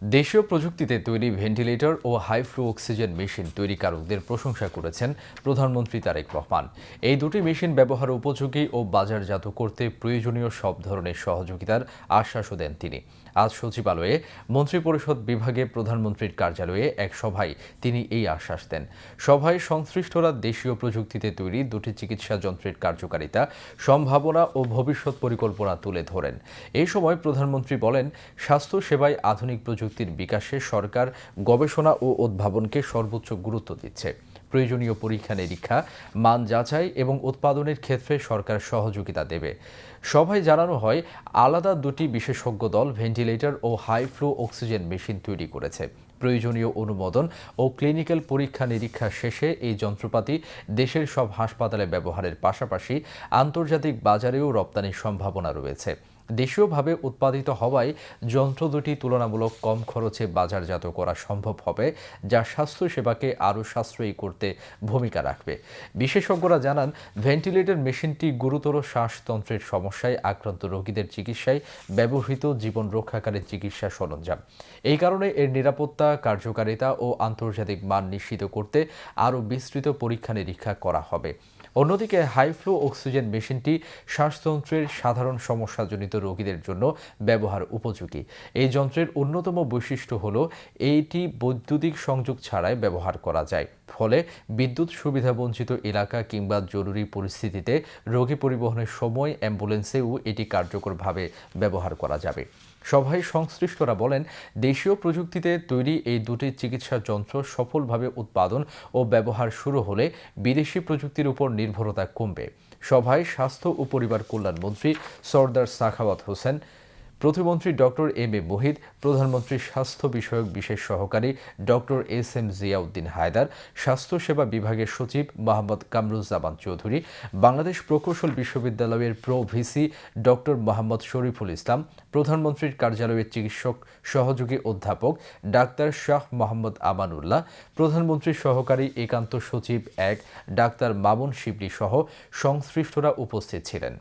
দেশীয় প্রযুক্তিতে তৈরি ভেন্টিলেটর ও হাই ফ্লো অক্সিজেন মেশিন তৈরিকারকদের প্রশংসা করেছেন প্রধানমন্ত্রী তারেক রহমান। এই দুটি মেশিন ব্যবহার উপযোগী ও বাজারজাত করতে প্রয়োজনীয় সব ধরনের সহযোগিতার আশ্বাসও দেন তিনি। আজ সচিবালয়ে মন্ত্রিপরিষদ বিভাগে প্রধানমন্ত্রীর কার্যালয়ে এক সভায় তিনি এই আশ্বাস দেন। সভায় সংশ্লিষ্টরা দেশীয় প্রযুক্তিতে তৈরি দুটি চিকিৎসা যন্ত্রের কার্যকারিতা, সম্ভাবনা ও ভবিষ্যৎ পরিকল্পনা তুলে ধরেন। এই সময় প্রধানমন্ত্রী বলেন, স্বাস্থ্য সেবায় আধুনিক প্রযুক্তির বিকাশে সরকার গবেষণা ও উদ্ভাবনকে সর্বোচ্চ গুরুত্ব দিচ্ছে। প্রয়োজনীয় পরীক্ষা নিরীক্ষা, মান যাচাই এবং উৎপাদনের ক্ষেত্রে সরকার সহযোগিতা দেবে। সভায় জানানো হয়, আলাদা দুটি বিশেষজ্ঞ দল ভেন্টিলেটর ও হাই ফ্লো অক্সিজেন মেশিন তৈরি করেছে। প্রয়োজনীয় অনুমোদন ও ক্লিনিক্যাল পরীক্ষা নিরীক্ষা শেষে এই যন্ত্রপাতি দেশের সব হাসপাতালে ব্যবহারের পাশাপাশি আন্তর্জাতিক বাজারেও রপ্তানির সম্ভাবনা রয়েছে। দেশীয়ভাবে উৎপাদিত হওয়ায় যন্ত্র দুটি তুলনামূলক কম খরচে বাজারজাত করা সম্ভব হবে, যা স্বাস্থ্যসেবাকে আরও সাশ্রয়ী করতে ভূমিকা রাখবে। বিশেষজ্ঞরা জানান, ভেন্টিলেটর মেশিনটি গুরুতর শ্বাসতন্ত্রের সমস্যায় আক্রান্ত রোগীদের চিকিৎসায় ব্যবহৃত জীবন রক্ষাকারী চিকিৎসা সরঞ্জাম। এই কারণে এর নিরাপত্তা, কার্যকারিতা ও আন্তর্জাতিক মান নিশ্চিত করতে আরও বিস্তৃত পরীক্ষা নিরীক্ষা করা হবে। অন্যদিকে হাই ফ্লো অক্সিজেন মেশিনটি শ্বাসতন্ত্রের সাধারণ সমস্যাজনিত রোগীদের জন্য ব্যবহার উপযোগী। এই যন্ত্রের অন্যতম বৈশিষ্ট্য হল এইটি বৈদ্যুতিক সংযোগ ছাড়াই ব্যবহার করা যায়। ফলে বিদ্যুৎ সুবিধাবঞ্চিত এলাকা কিংবা জরুরি পরিস্থিতিতে রোগী পরিবহনের সময় অ্যাম্বুলেন্সেও এটি কার্যকরভাবে ব্যবহার করা যাবে। সভায় সংশ্লিষ্টরা বলেন, দেশীয় প্রযুক্তিতে তৈরি এই দুটি চিকিৎসা যন্ত্র সফলভাবে উৎপাদন ও ব্যবহার শুরু হলে বিদেশি প্রযুক্তির উপর নির্ভরতা কমবে। সভায় স্বাস্থ্য ও পরিবার কল্যাণ মন্ত্রী সরদার সাখাওয়াত হোসেন, প্রতিমন্ত্রী ডক্টর এম এ মুহিত, প্রধানমন্ত্রীর স্বাস্থ্য বিষয়ক বিশেষ সহকারী doctor S M Ziauddin Haider, স্বাস্থ্যসেবা বিভাগের সচিব মোহাম্মদ কামরুজ্জামান চৌধুরী, বাংলাদেশ প্রকৌশল বিশ্ববিদ্যালয়ের pro VC doctor Mohammad Shariful Islam, প্রধানমন্ত্রীর কার্যালয়ের চিকিৎসক সহযোগী অধ্যাপক ডাক্তার শাহ মোহাম্মদ আমানুল্লাহ, প্রধানমন্ত্রীর সহকারী একান্ত সচিব ১ ডাক্তার মামুন শিবলি সহ সংশ্লিষ্টরা উপস্থিত ছিলেন।